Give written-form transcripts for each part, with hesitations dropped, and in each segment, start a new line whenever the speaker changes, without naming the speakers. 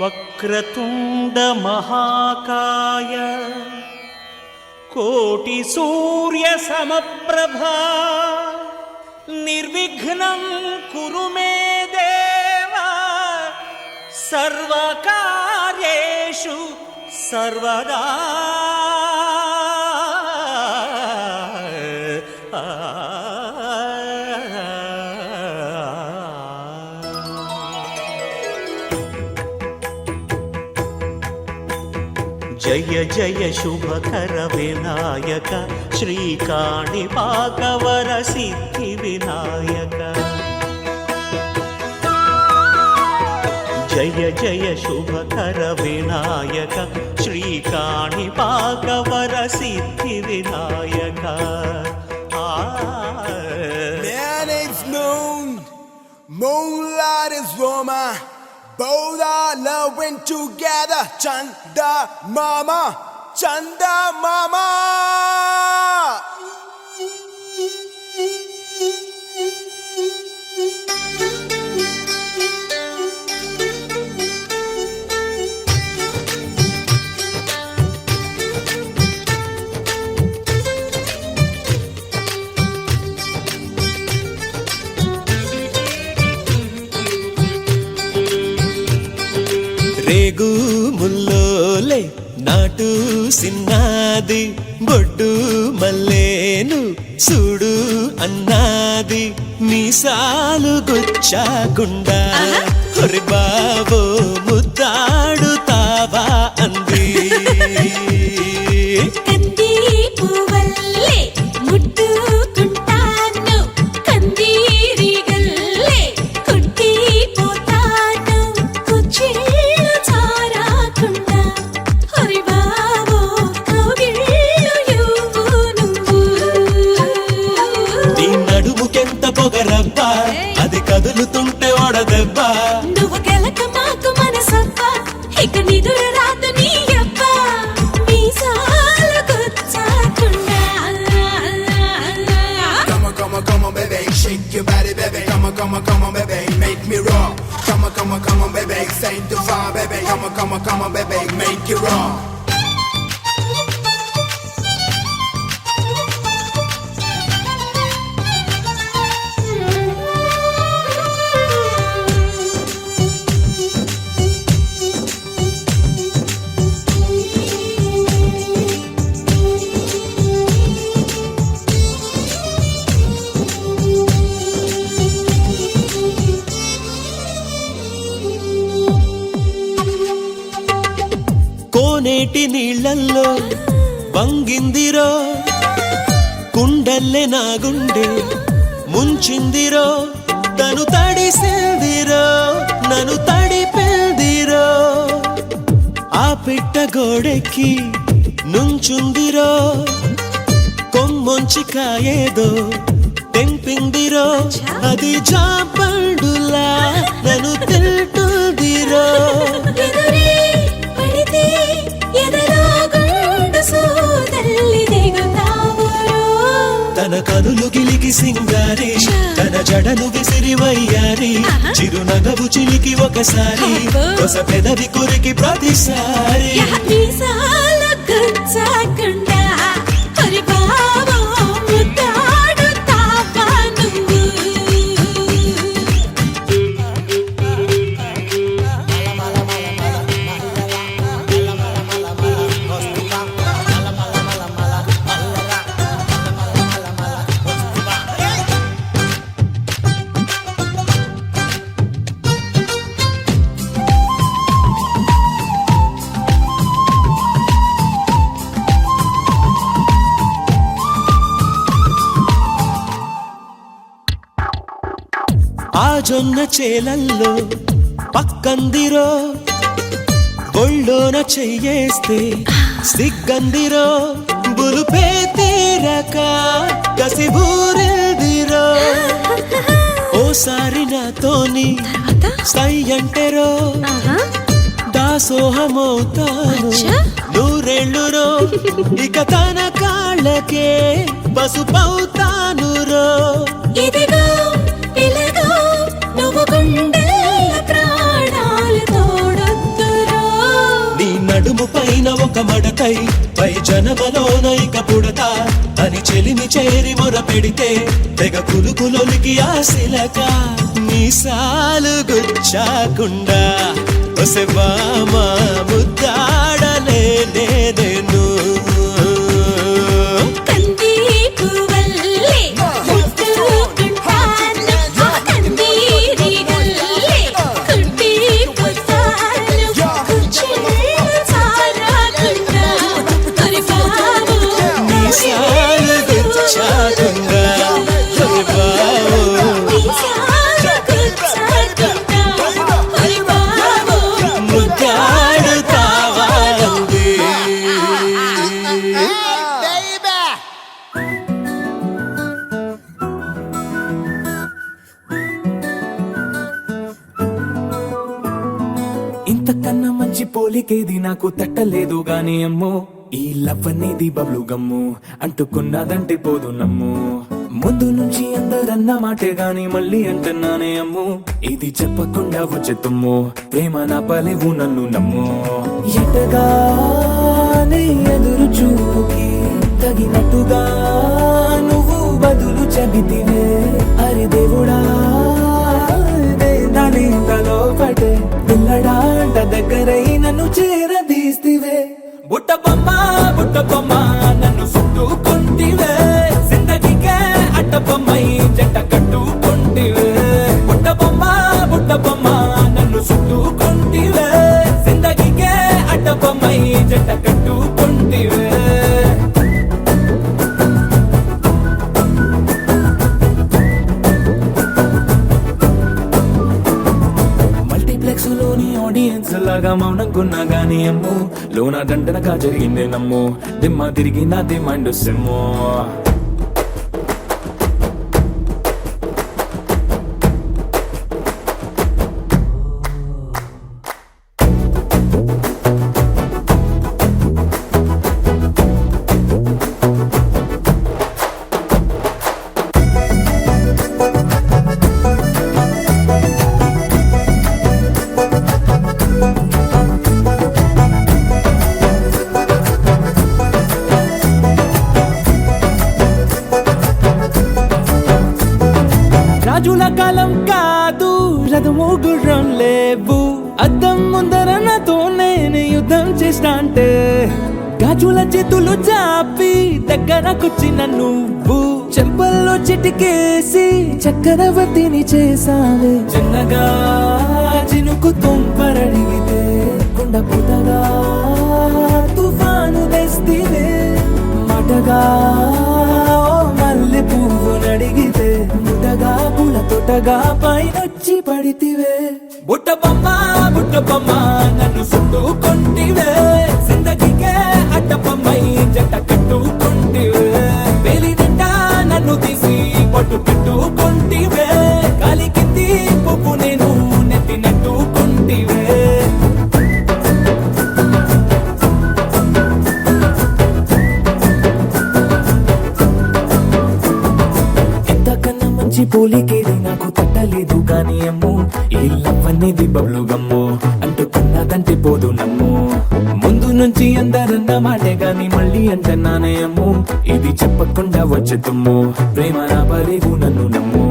వక్రతుండ మహాకాయ కోటి సూర్య సమప్రభా నిర్విఘ్నం కురు మే దేవ సర్వకార్యేషు సర్వదా. జయ జయ శుభకర వినాయక శ్రీకాణిపాకవర సిద్ధి వినాయక. జయ జయ శుభకర వినాయక శ్రీకాణిపాకవర సిద్ధి Vinayaka.
Man is moon, moonlight is woman. Both are loving together. Chanda Mama, Chanda Mama.
రేగు ముల్లోలే నాటు సిన్నాది బొడ్డు మల్లేను చూడు అన్నాది మీసాలు గుచ్చాకుండా హొరి బావో ముద్దాడుతావా అంది. పొగరబ్బా అది కదులుతుంటే ఓడదెబ్బా.
నువ్వు గెలక మాకు మనసబ్బా ఇక నిదుర రాత నీ అబ్బా మీసాలు గుచ్చాకుండా.
Come on, come on, come on, baby, shake your body, baby. Come on, come on, come on, baby, make me rock. Come on, come on, come on, baby, sing the fire, baby. Come on, come on, come on, baby, make it rock.
కోనేటి నీళ్ళల్లో వంగిందిరో కుండల్లే నా గుండె ముంచిందిరో తను తడిసిందిరో నన్ను తడిపెల్దిరో. ఆ పిట్ట గోడెక్కి నుంచుందిరో కొమ్మొంచి కాయేదో తెంపిందిరో అది జాపండులా నన్ను తింటుందిరో. తన కనులు గిలికి సింగారి తన జడను విసిరి వయ్యారి చిరునగవు చిలికి ఒకసారి కొస పెదవి కొరికి ప్రతిసారి. ఆ జొన్న చేలల్లో పక్కందిరో ఒళ్ళోన చెయ్యేస్తే సిగ్గందిరో బులుపే తీరక కసిబూరెల్దిరో. ఓసారి నాతోని సై అంటెరో దాసోహమవుతాను నూరేళ్ళురో ఇక తన కాళ్ళకే పసుపవుతాను రో.
ఇదిగో ఇలాగో నువ్వు గుండెల ప్రాణాలు తోడొద్దు
భర్తై పై జనమలోన ఇక పుడతా అని చెలిమి చేరి మొర పెడితే తెగ కులుకులొలికి ఆశలక మీసాలు గుచ్చాకుండా ఒసెవామా ముద్దాడలేనే నేను
కంది పువ్వల్లే ముద్దుకుంటాను కందీరి గల్లే కుంటి పుస్తాను చారాకుండా మరి బాబు
మీసాలు గుచ్చాకుండా ఒరే బావో
మీసాలు గుచ్చాకుండా మరి బాబు
ముద్దాడుతావా అంది.
ఇంతకన్నా మంచి పోలికేది నాకు తట్టలేదు గాని అమ్మో ఈ లవ్ అనేది బబ్లు గమ్ము అంటుకున్నదంటే పోదు నమ్ము ముందు నుంచి అందరన్న మాటే గాని మళ్ళీ అంటున్నానే అమ్ము ఇది చెప్పకుండా వచ్చే తుమ్ము ప్రేమ నా పలేవు నన్ను నమ్ము ఎటగానే ఎదురు చూపుకి తగినట్టుగా నువ్వు బదులు చెబితివే అరే దేవుడా దాని తలో పటే పిల్లడాంట దగ్గరై నన్ను చేరదీస్తివే బుట్ట బొమ్మ నన్ను చుట్టుకుంటివే జిందగీకే అట్ట బొమ్మై జంట కట్టుకుంటివే బుట్ట బొమ్మ నన్ను చుట్టుకుంటివే జిందగీకే అట్ట బొమ్మై జంట కట్టుకుంటివే మల్టీప్లెక్స్ లోని ఆడియన్స్ లాగా మౌనంకున్నా గానీ అమ్ము లోన దండనగా జరిగిందే నమ్ము దిమ్మ తిరిగి నాదే మైండ్ సిమ్ము రాజుల కాలం కాదు రథము గుర్రం లేవు అద్దం ముందర నాతో నేను యుద్ధం చేస్తా అంటే గాజుల చేతులు చాపి దగ్గరకొచ్చిన నువ్వు చెంపల్లో చిటికేసి చక్రవర్తిని చేసావే చిన్నగా చినుకు తుంపరడిగితే కుండ పుటగా తుఫాను తెస్తివే మాటగా మల్లె పువ్వు నడిగితే ముటగా పూల తోటగా పైనొచ్చి పడితివే బుట్ట బొమ్మ నన్ను చుట్టుకుంటివే జిందగీకే అట్ట బొమ్మై జంట కట్టుకుంటివే వేలి నిండా నన్ను తీసి పట్టు పెట్టుకుంటివే గాలి కింది పువ్వు నేను నెత్తి నెట్టుకుంటివే ఎంతకన్నా మంచి పోలికేది నాకు తట్టలేదు గాని అమ్ము ఈ లవ్ అనేది బబ్లు గమ్ము అంటుకున్నదంటే పోదు నమ్ము ముందు నుంచి అందరన్న మాటే గాని మళ్ళీ అంటున్నానే అమ్ము ఇది చెప్పకుండా వచ్చే తుమ్ము ప్రేమ నా పలేవు నన్ను నమ్ము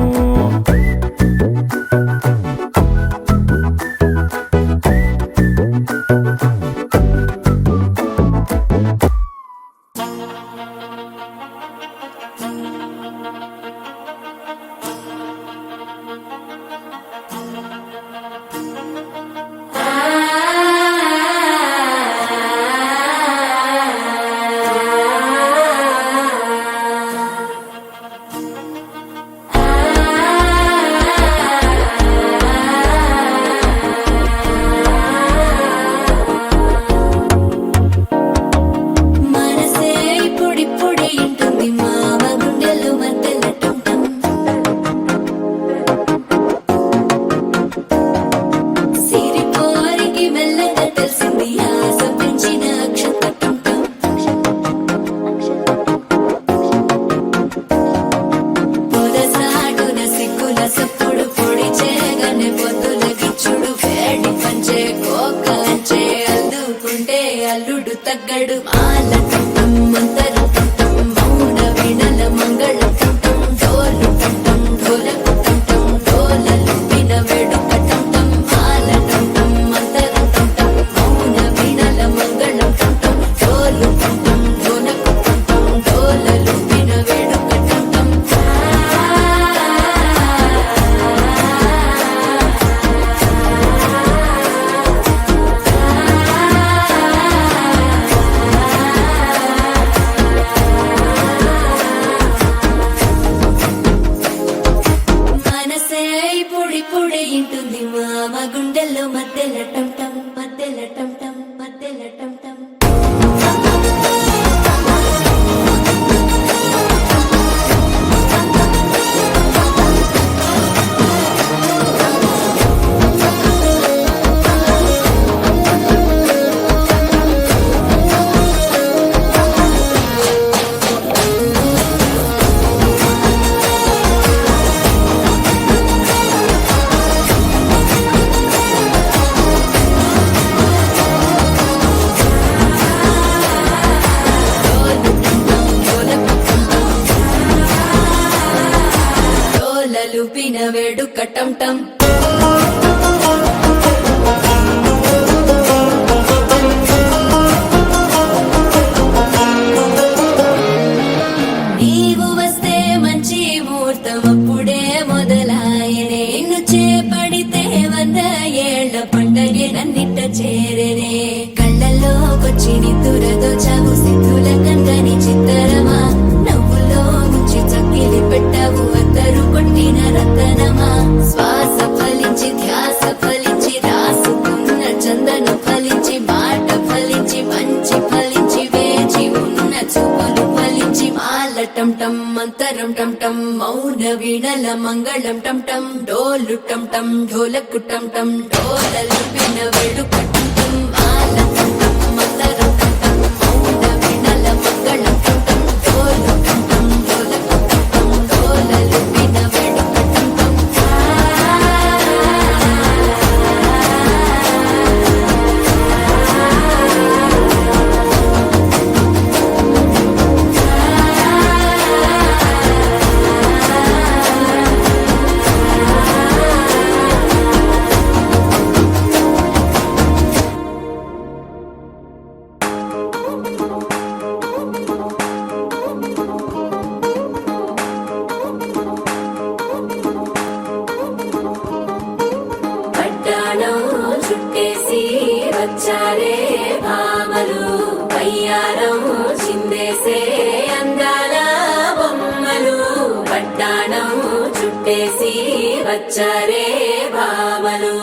వింటుంది మామ గుండెల్లో మధ్యల టం టం మధ్యల టం టం మధ్యల టం టం. లూపిన వేడుక టం టం. నీవు వస్తే మంచి ముహూర్తం అప్పుడే మొదలాయనే. నిన్ను చేపడితే 100 ఏళ్ల పండగే నన్నిట్ట చేరనే. కళ్ళల్లోకొచ్చి నిద్దురదోచావు సిద్ధుల కందని చిత్తరమా. నవ్వులో ముంచి చక్కిలి పెట్టావు అద్దరు కొట్టిన రతనమా. శ్వాస ఫలించి ధ్యాస ఫలించి రాసుకున్న చందను ఫలించి మాట ఫలించి మంచి ఫలించి వేచి ఉన్న చూపులు ఫలించి మాల టం టం మంతరం టం టం మౌన వీణల మంగళం టం టం డోలు టం టం ఢోలకు టం టం డోలలు విన వేడుక టం టం మాల టం టం మంతరం టం టం మౌన వీణల మంగళం టం టం డోలు టం టం ఢోలకు టం టం డోలలు విన వేడుక టం టం. పట్టాణం చుట్టేసి వచ్చారే భామలు పయ్యారం చిందేసే అందాల బొమ్మలు. పట్టాణం చుట్టేసి వచ్చారే భామలు.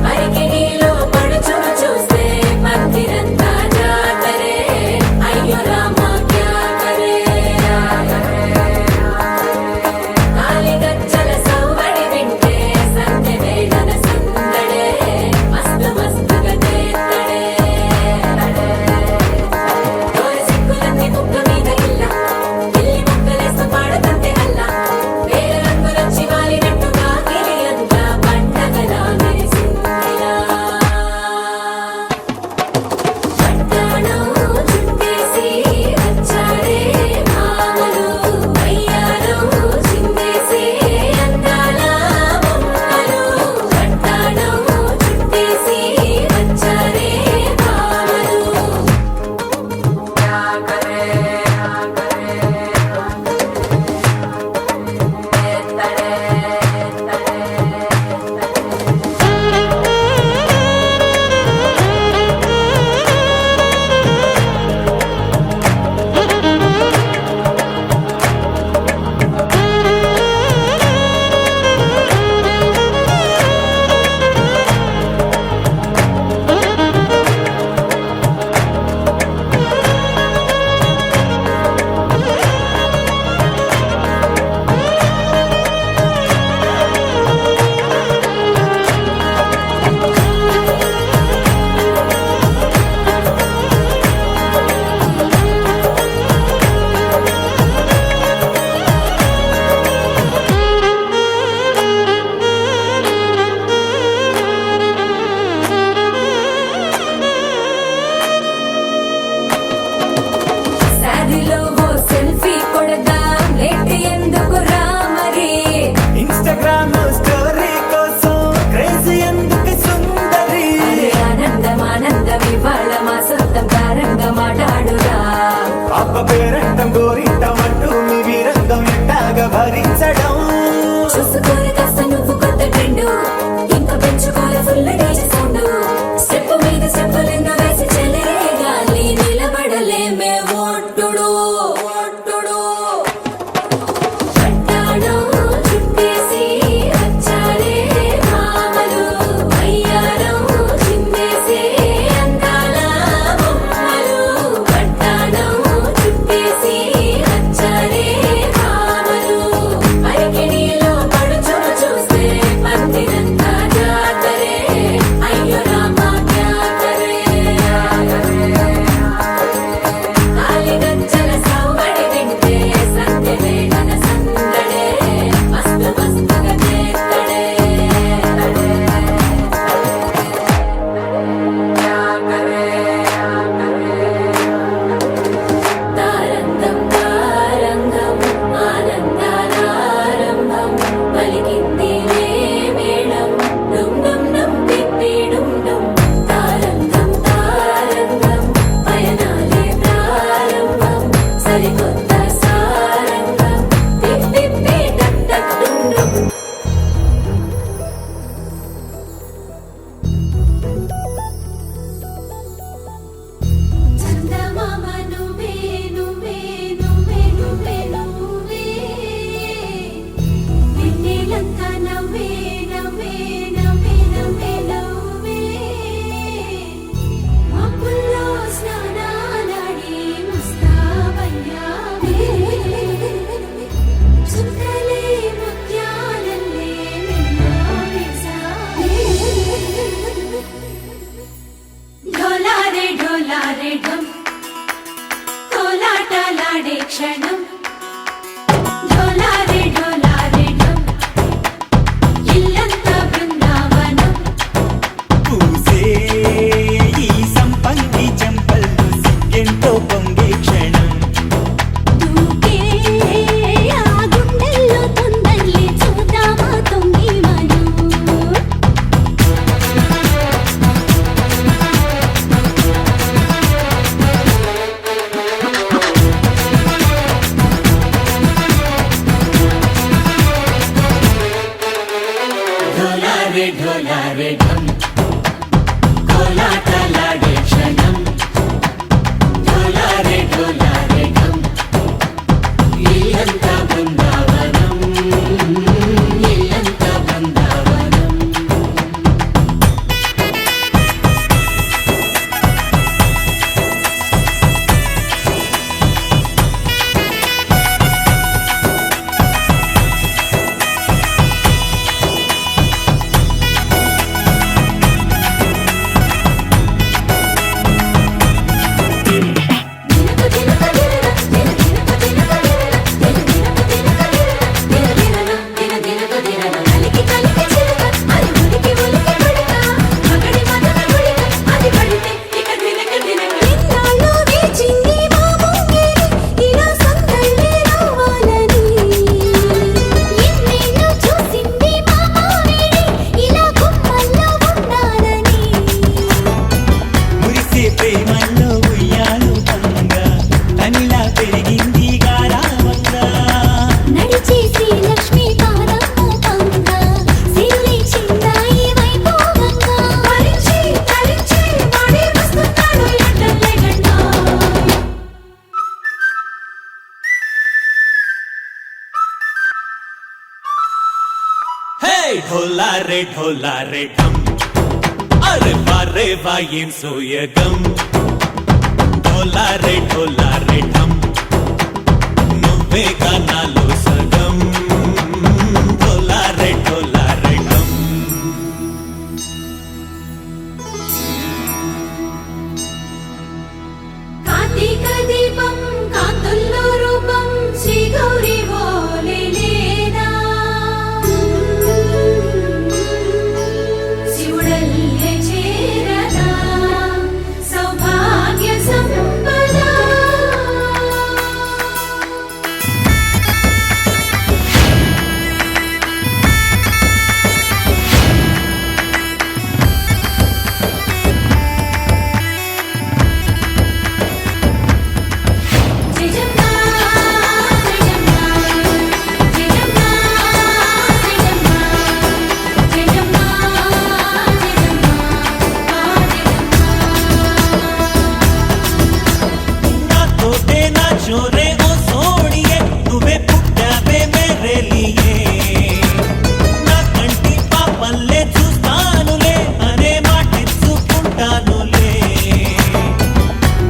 అరికిడిలో పడుచును చూస్తే మందిరంతా జాతరే. అయ్యో రామ క్యా కరే. కాలిగజ్జల సవ్వడి వింటే సందె వేళన సందడే. మస్తు మస్తుగా చేస్తడే. క్షణం ఢోలారే ఢోలారే ఢమ్ ఇల్లంతా బృందావనం
పూసే ఈ సంపంగి చెంపల్లో సిగ్గెంతో పొంగే క్షణం
దూకే ఆ గుండెల్లో తొందరలే చూద్దామా తొంగి మనం
ఢోలారే ఢోలారే ఢమ్ కోలాటలాడే క్షణం ఢోలారే ఢోలారే ఢమ్ ఇల్లంతా బృందావనం ఇల్లంతా బృందావనం మురిసే ప్రేమల్లో ఉయ్యాలు పంగా తనిలా పెరిగింది గారావంగా
నడిచేసి లక్ష్మీ పాదము పంగా సిల్లి చిందాయి వైభోగంగా పరిచి తరించి వాడి వస్తున్నాడు ఎట్టలే గంట
హే ఢోలారే ఢోలారే ఢమ్ అరే వారే వాయిం సోయగం ఢోలారే ఢోలారే ఢమ్ నువ్వే గానాలో సగం ఢోలారే ఢోలారే ఢమ్
కార్తీక దీపం కాంతుల్లో రూపం శ్రీ గౌరీ ఓలే లేదా శివుడల్లే చేరదా సౌభాగ్య సంపద జయజమ్మా జయజమ్మా జయజమ్మా జయజమ్మా జయజమ్మా
నా తోటే నా చోరే ఓ సోడియే నువ్వే పుట్టావే మేరే లియే నా కంటి పాపల్లే చూస్తానులే అనే మాటిచ్చుకుంటానులే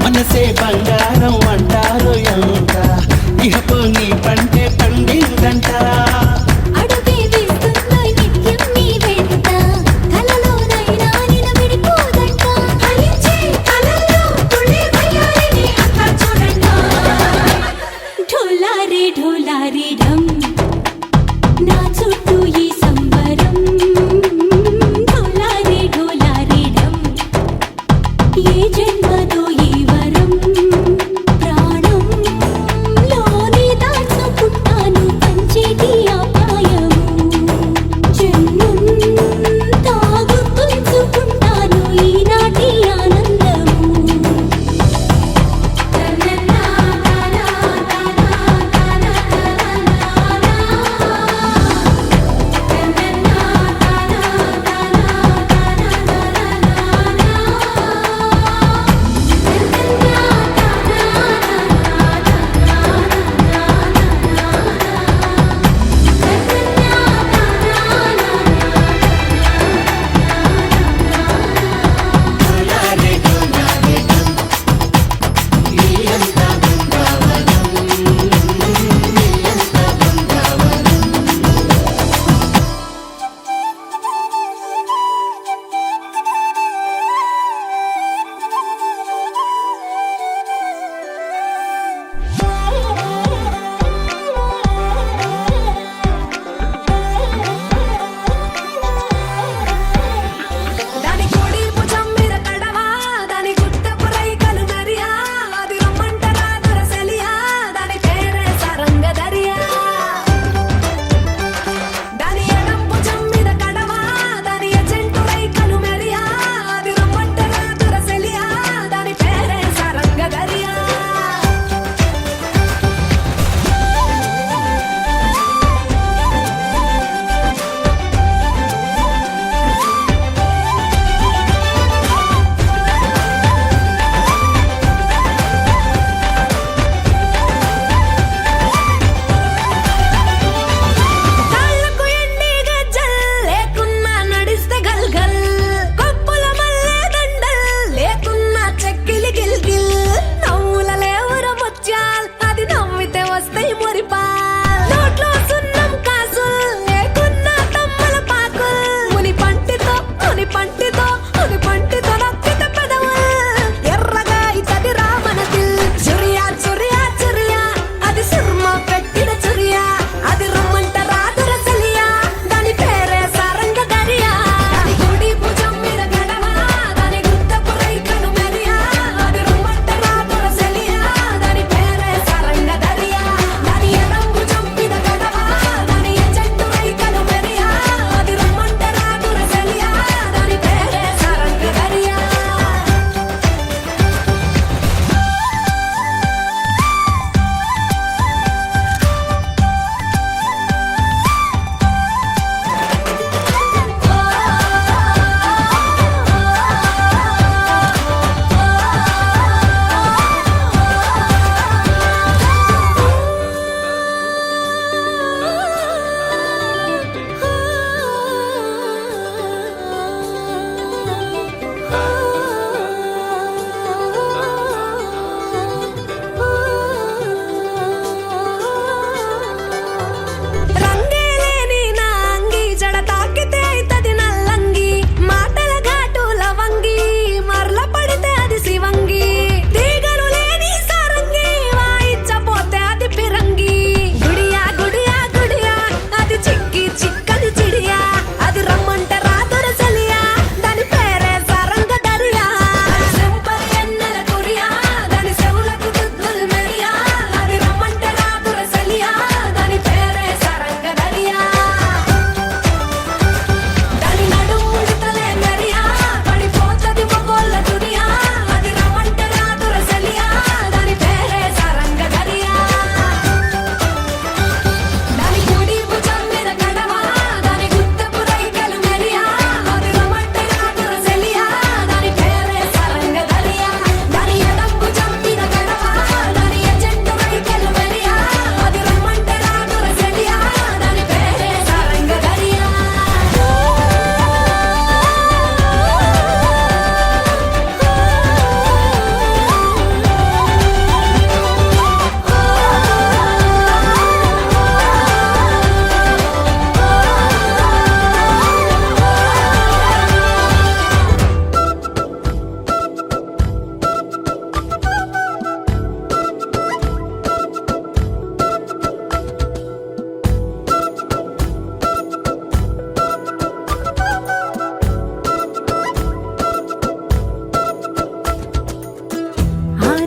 మనసే బంగారం అంటారు ఎంత ఇహపో నీ పంటే పండిందంట
అడుగే వేస్తుందో నిత్యం నీ వెంట కలలోనైనా నిన్ను విడిపోదంట ఫలించే కలల్లో తుళ్ళే వయ్యారిని అంతా చూడంట ఢోలారే ఢోలారే ఢమ్ నా చుట్టూ ఈ సంబరం ఢోలారే ఢోలారే ఢమ్ ఏ జన్మదో ఈ వరం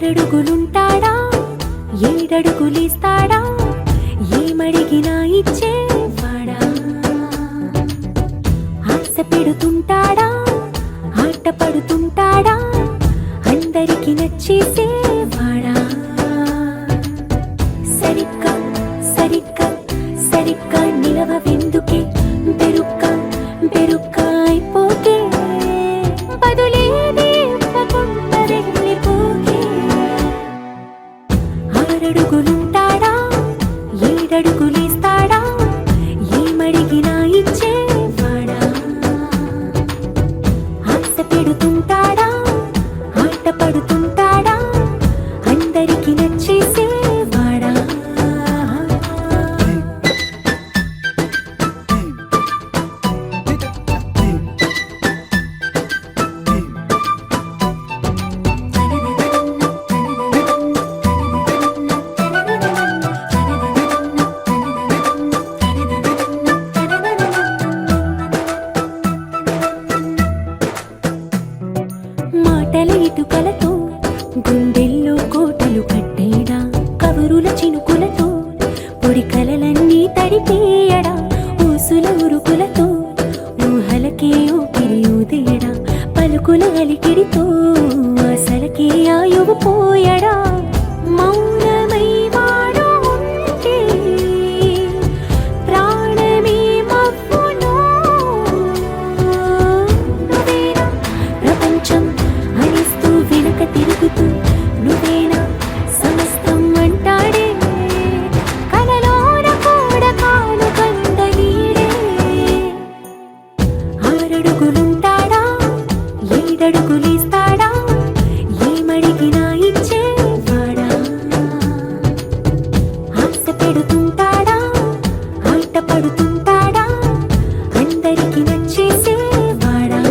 ఆరడుగులుంటాడా ఏడడుగులిస్తాడా ఏమడిగినా ఇచ్చేవాడా ఆశ పెడుతుంటాడా ఆట పడుతుంటాడా అందరికి నచ్చేసేవాడా సరిగ్గా సరిగ్గా సరిగ్గా నిలవెందుకే బెరుక్క బెరుక్క అయిపోకే బదులేది ఇవ్వకుండా వెళ్ళిపోకే ఆరడుగులుంటాడా ఏడడుగులిస్తాడా ఏమడిగినా ఇచ్చేవాడా ఆశ పెడుతుంటాడా ఆట పడుతుంటాడా అందరికి నచ్చేసేవాడా మాటల ఇటుకలతో గుండెల్లో కోటలు కట్టేడా కబురుల చినుకులతో పొడి కలలన్నీ తడిపేయడా ఊసుల ఉరుకులతో ఊహలకే ఊపిరి ఊదేయడా పలుకుల అలికిడితో అసలకే ఆయువు పోయడా మౌనమై వాడు ఉంటే ప్రాణమే మబ్బులో నువ్వేనా ప్రపంచం అనిస్తూ వెనుక తిరుగుతూ నువ్వేనా సమస్తం అంటాడే కలలోన కూడా కాలు కంద నీడే ఆరడుగులుంటాడా ఏడడుగులిస్తాడా ఏమడిగినా ఇచ్చేవాడా ఆశ పెడుతుంటాడా ఆట పడుతుంటాడా అందరికి నచ్చేసేవాడా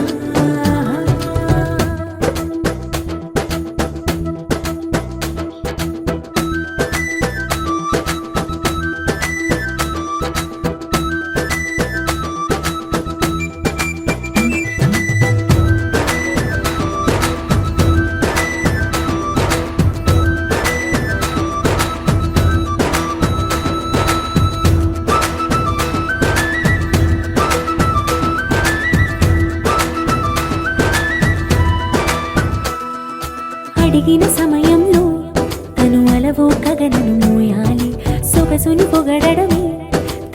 అడిగిన సమయంలో తను అలవో గగనను మోయాలి సొగసుని పొగడమే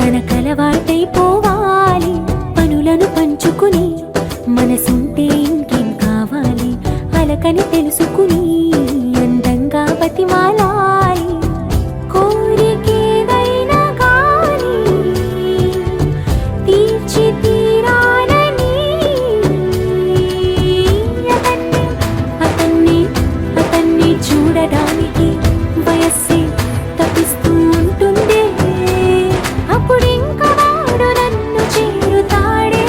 తన కలవాటైపోవాలి పనులను పంచుకుని మనసుంటే ఇంకేం కావాలి అలకని తెలుసుకుని అందంగా బతిమాలాలి కోరికేదైనా గాని తీర్చి తీరాలని అతన్ని అతన్ని చూడడానికి వయస్సే తప్పిస్తూ ఉంటుంది అప్పుడింక వాడు నన్ను చేరుతాడే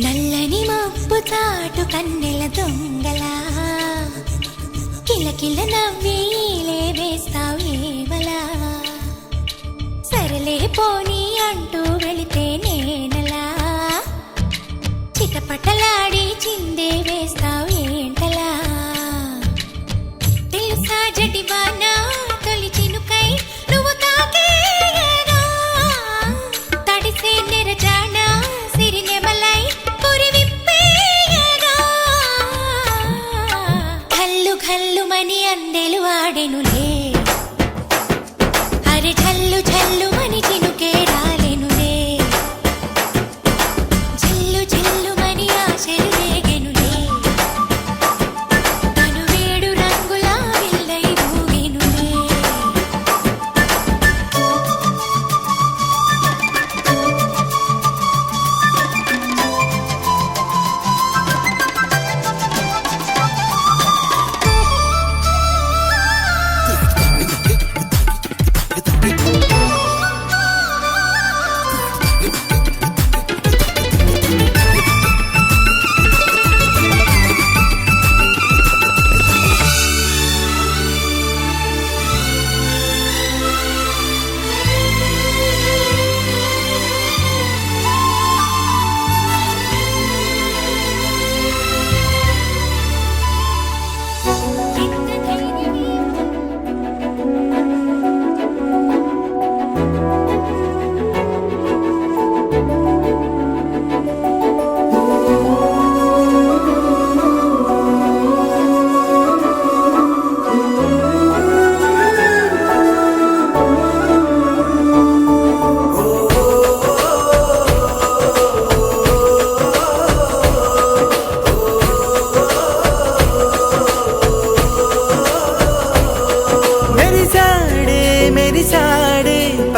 నల్లని మబ్బు చాటు కన్నెల దొంగలా కిలకిల నవ్వీలే వేస్తావు ఏవలా సరలే పోనీ అంటూ వెళితే నేనలా చిటపటలాడి చిందే వేస్తావు ఏంటలా తెలుసా జడివానా తొలి చినుకై నువ్వు తాకేయగా తడిసే నిరజానా సిరినెమలై పురి విప్పేయగా ఘల్లు ఘల్లుమని అందెలు ఆడెనులే అరె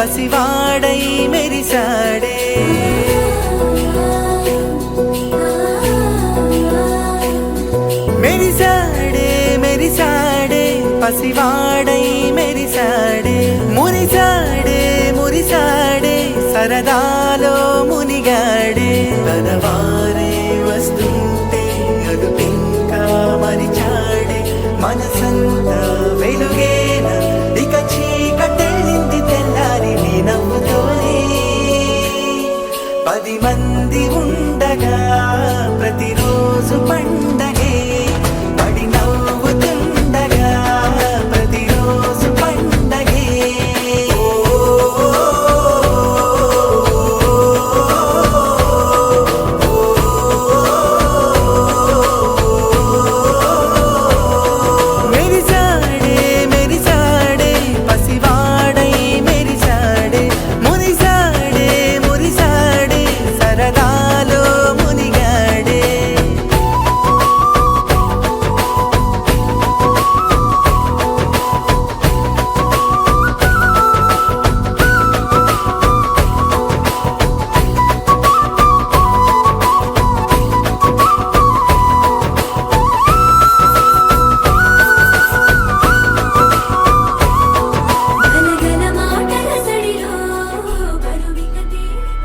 పసివాడై మెరిసాడే మెరిసాడే మెరిసాడే పసివాడై మెరిసాడే మురిసాడే మురిసాడే సరదాలో మునిగాడే తన వారే వస్తుంటే అదుపింకా మరిచాడే మనసంతా వెలుగేన ఇక చీకటెళ్ళింది తెల్లారి నీ నవ్వుతోనే 10 మంది ఉండగా ప్రతిరోజు పండగే పడి నవ్వుతుండగా ప్రతిరోజు పండగే మెరిసాడే మెరిసాడే పసివాడై మెరిసాడే మురిసాడే మురిసాడే సరదాలో మునిగాడే
గనగన మాటల సడిలో బరువిక తేలిక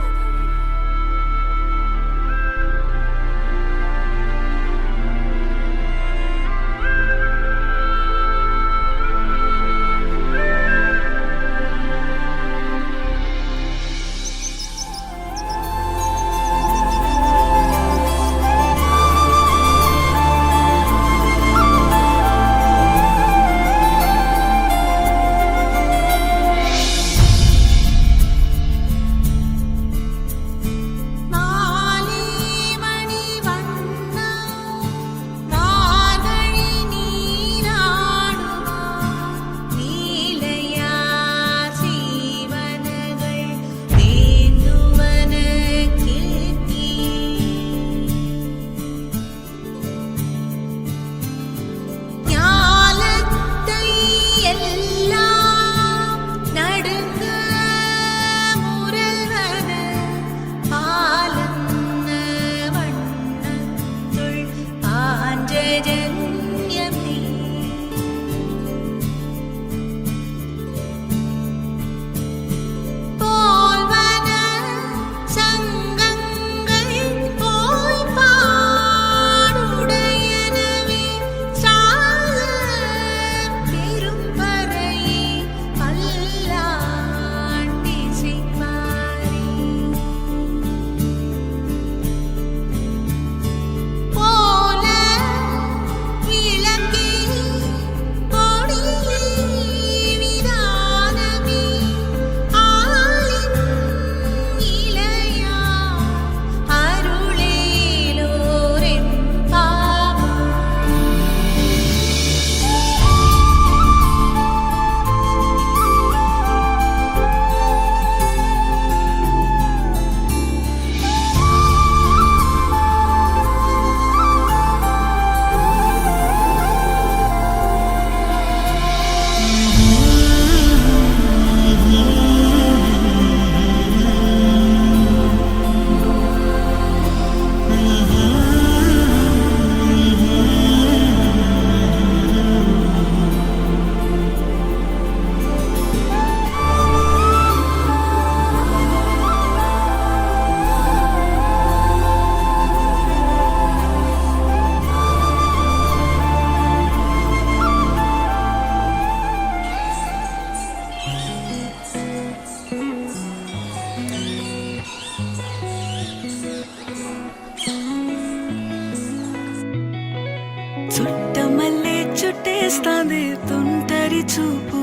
చుట్టమల్లే చుట్టేస్తాంది తుంటరి చూపు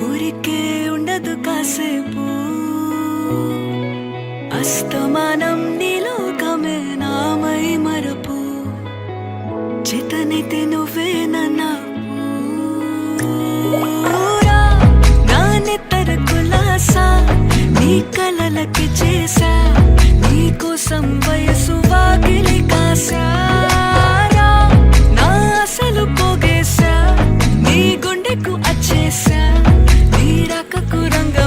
ఊరికే ఉండదు కాసేపు అస్తమానం నీలోకమే నామై మరపు చేతనైతే నువ్వే నన్నా నా నెత్తర కులాసా నీ కలలకి చేసా నీ కోసం వయసు వాకిలి కాసా నా అసలు పోగేసా నీ గుండెకు అచ్చేసా నీ రకకు రంగ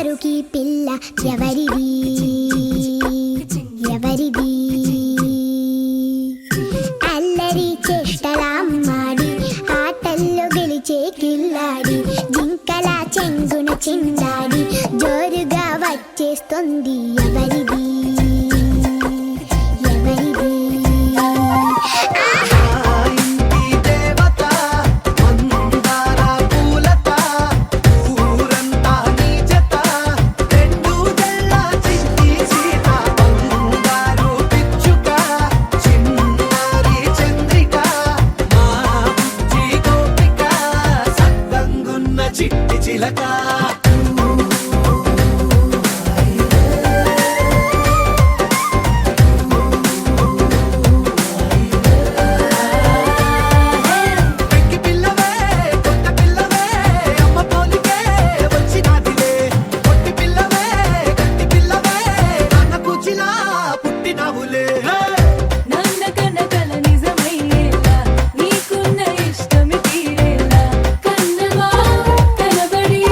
సరుకి పిల్ల ఎవరిది ఎవరిది అల్లరి చేష్టలామ్మాడి ఆటల్లో గెలిచే కిల్లాడి జింకల చెంగున చిందాడి జోరుగా వచ్చేస్తుంది ఎవరిది ఎవరిది
ఇంటి దేవత మందార పూలత ఊరంతా నీ జత రెండు జల్ల చిట్టి సీత బంగారు పిచ్చుక చిన్నారి చంద్రిక మా బుజ్జి గోపిక సక్కంగున్న చిట్టి చిలక వెక్కి పిల్లవే కొత్త పిల్లవే అమ్మ పోలికే వచ్చినాదిలే కొట్టి పిల్లవే గట్టి పిల్లవే నాన్న కూచిలా పుట్టినావులే
నాన్న కనకల నిజమయ్యేలా నీకున్న ఇష్టమి తీరేలా కన్నవా కనబడి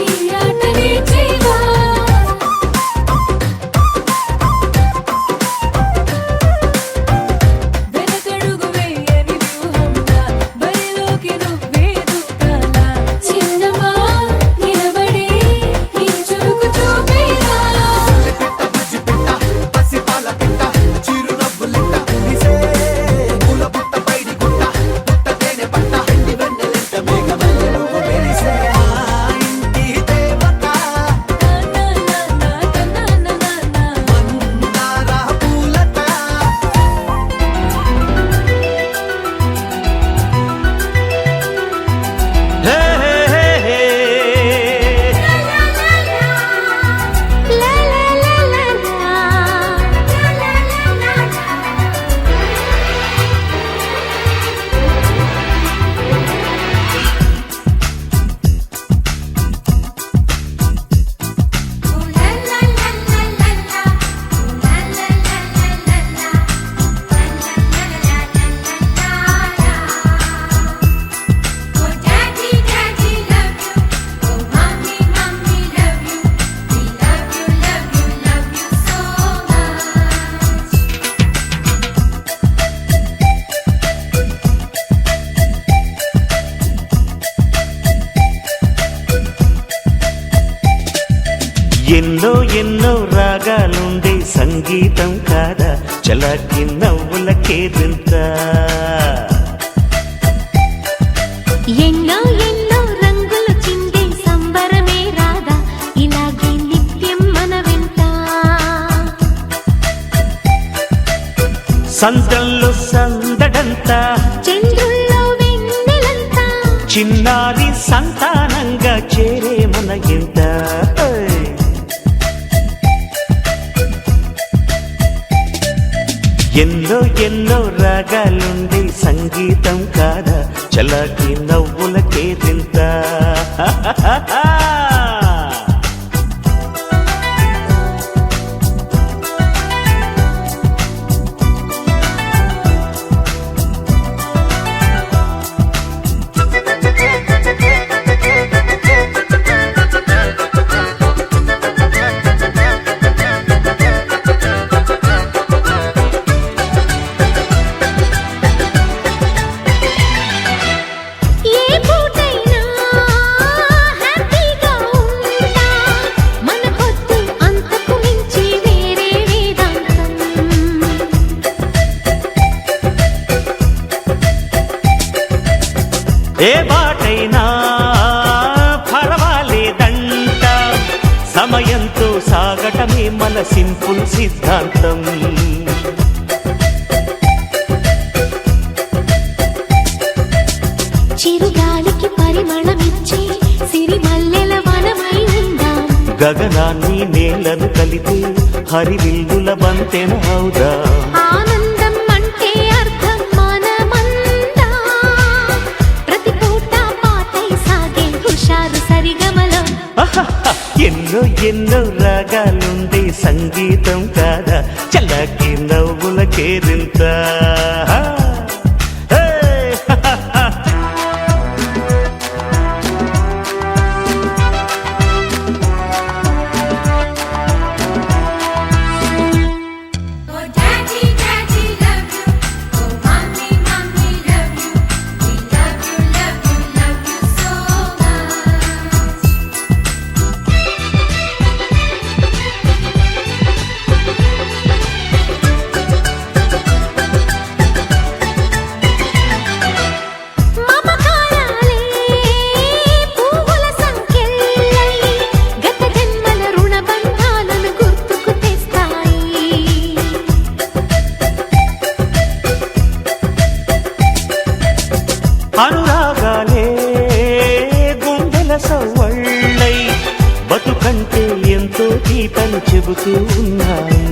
ఈ ఆటనే చేయవా వెనకడుగు వేయని వ్యూహంలా బరిలోకి నువ్వే దూకాలా చిన్నవా నిలబడి ఈ చురుకు చూపేలా
పిట్ట బుజ్జి పిట్ట పసిపాల పిట్ట చిరునవ్వులిట్ట నిసే పూల పుట్ట పైడి గుట్ట పుట్ట తేనె పట్ట ఎండి వెన్నెలెట్ట మేఘమల్లె నువ్వు మెరిసే ఆ ఇంటి దేవత మందార పూలత
హే, హే, హే, హే. ఎన్నో ఎన్నో రాగాలుండే సంగీతం కాదా చలాకి నవ్వులకేరింత
ఎన్నో ఎన్నో రంగులు చిందే సంబరమే రాదా ఇలాగే నిత్యం మన వెంట
సంతంలో సందడంతా
చంద్రుల్లో వెన్నెలంతా
చిన్నారి సంతానంగా చేరే మన ఇంత ఎన్నో ఎన్నో రాగాలుండే సంగీతం కాదా చలాకి నవ్వులకేరింత
ఏ పూటైనా హ్యాపీగా ఉంటా మనకొద్దు అంతకు మించి వేరే వేదాంతం
ఏ బాటైనా పర్వాలేదంట సమయంతో సాగటమే మన సింపుల్ సిద్ధాంతం
చిరుగాలికి పరిమళమిచ్చే సిరిమల్లెల వనమై ఉందాం
గగనాన్ని నేలను కలిపి హరివిల్లుల బంతెన అవుదా
ఆనందం అంటే అర్థం మనమందా ప్రతి పూట పాటై సాగే హుషారు సరిగమలో
ఎన్నో ఎన్నో రాగాలుండే సంగీతం కాదా చల్లకి నవ్వులకేరింత గీతలు చెబుతూ ఉన్నాయి.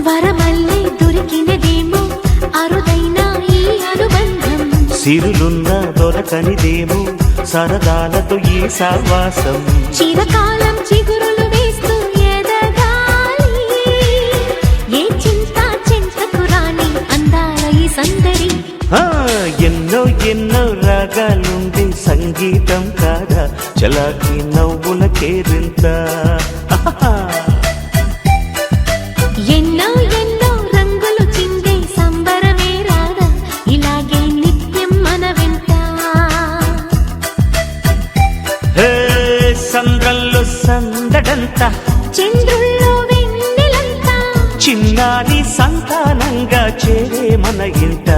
వరమల్లే దొరికినదేమో అరుదైన ఈ అనుబంధం.
సిరులున్న దొరకనిదేమో సరదాలతో ఈ సావాసం.
చిరకాలం చిగురులు వేస్తూ ఎదగాలి. ఏ చింత చింతకు రాని అందాల ఈ సందడి.
ఆ, ఎన్నో ఎన్నో రాగాలుంది సంగీతం కాదా చలాకి నవ్వుల కేరింత.
ఎన్నో ఎన్నో రంగులు చిందే సంబరమే రాదా ఇలాగే నిత్యం మన వెంట.
హే సంద్రంలో సందడంతా
చంద్రుల్లో వెన్నెలంతా
చిన్నారి సంతానంగా చేరే మన ఇంట.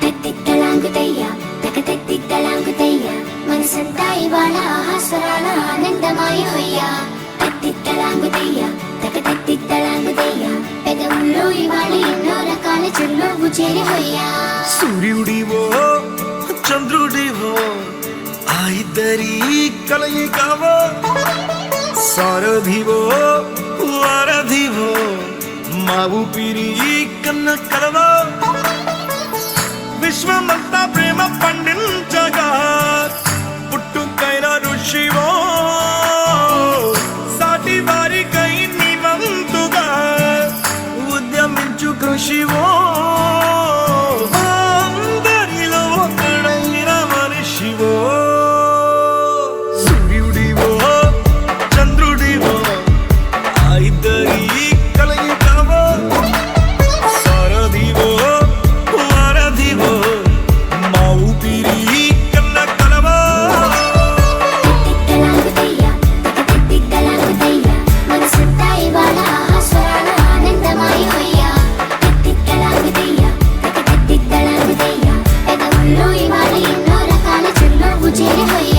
తెత్తిత్తలాంగుతయ్య తెగతెత్తిత్తలాంగుతయ్య మనసంతా ఇవాళ ఆహాస్వరాల ఆనందమాయ హొయ్య. తెత్తిత్తలాంగుతయ్య తెగతెత్తిత్తలాంగుతయ్య పెదవుల్లో ఇవాళ ఎన్నో రకాల చిరునవ్వు చేరి హొయ్య.
సూర్యుడివో చంద్రుడివో ఆ ఇద్దరి కలయికవో సారథివో వారధివో మా ఊపిరి కన్న కలవో విశ్వమంతా ప్రేమ పండించగా పుట్టుకైన ఋషివో సాటి వారికై నివంతుగా ఉద్యమించు కృషివో అందరిలో ఒకడైన మనిషివో. సూర్యుడివో చంద్రుడివో ఆ ఇద్దరి కలయికవో సారథివో వారధివో మా ఊపిరి కన్న కలవో.
తెత్తిత్తలాంగుతయ్య తెగతెత్తిత్తలాంగుతయ్య మనసంతా ఇవాళ ఆహాస్వరాల ఆనందమాయ హొయ్య. తెత్తిత్తలాంగుతయ్య తెగతెత్తిత్తలాంగుతయ్య పెదవుల్లో ఇవాళ ఎన్నో రకాల చిరునవ్వు చేరి హొయ్య.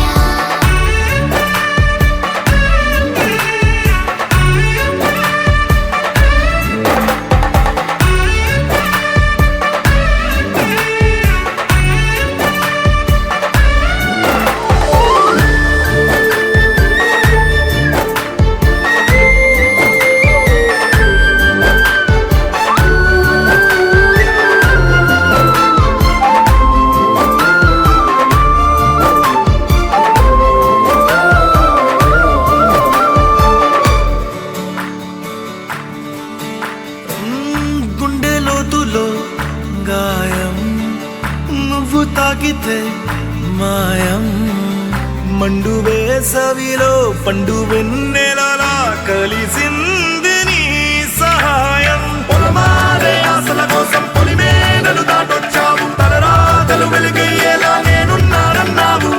గుండె లోతులో గాయం నువ్వు తాకితే మాయం. మండు వేసవిలో పండు వెన్నెలలా కలిసింది నీ సహాయం. పొలమారే ఆశల కోసం పొలిమేనలు దాటొచ్చావు తలరాతలు వెలుగయ్యేలా నేనున్నానన్నావు.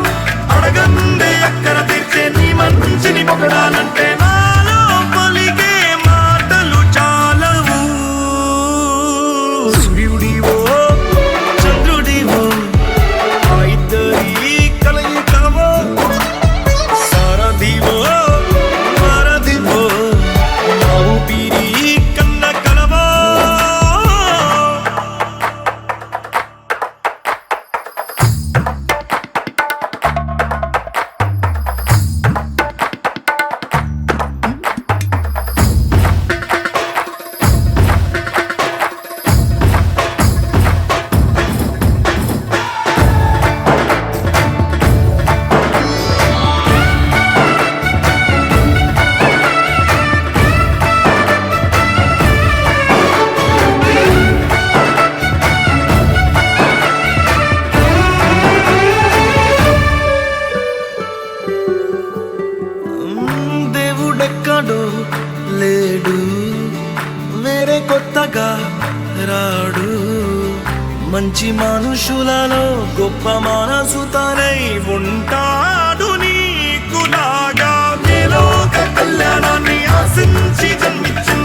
అడగందే అక్కర తీర్చే నీ మంచిని పొగడాలంటే నాలో పలికే మాటలు చాలవు. సూర్యుడివో చంద్రుడివో ఆ ఇద్దరి కలయికవో సారథివో వారధివో మా ఊపిరి కన్న కలవో. దేవుడెక్కడో లేడు వేరే కొత్తగా రాడు. మంచి మనుషులలో గొప్ప మనసు తనై ఉంటాడు నీకులాగా. నేలోక కళ్యాణాన్ని ఆశించి జన్మించిన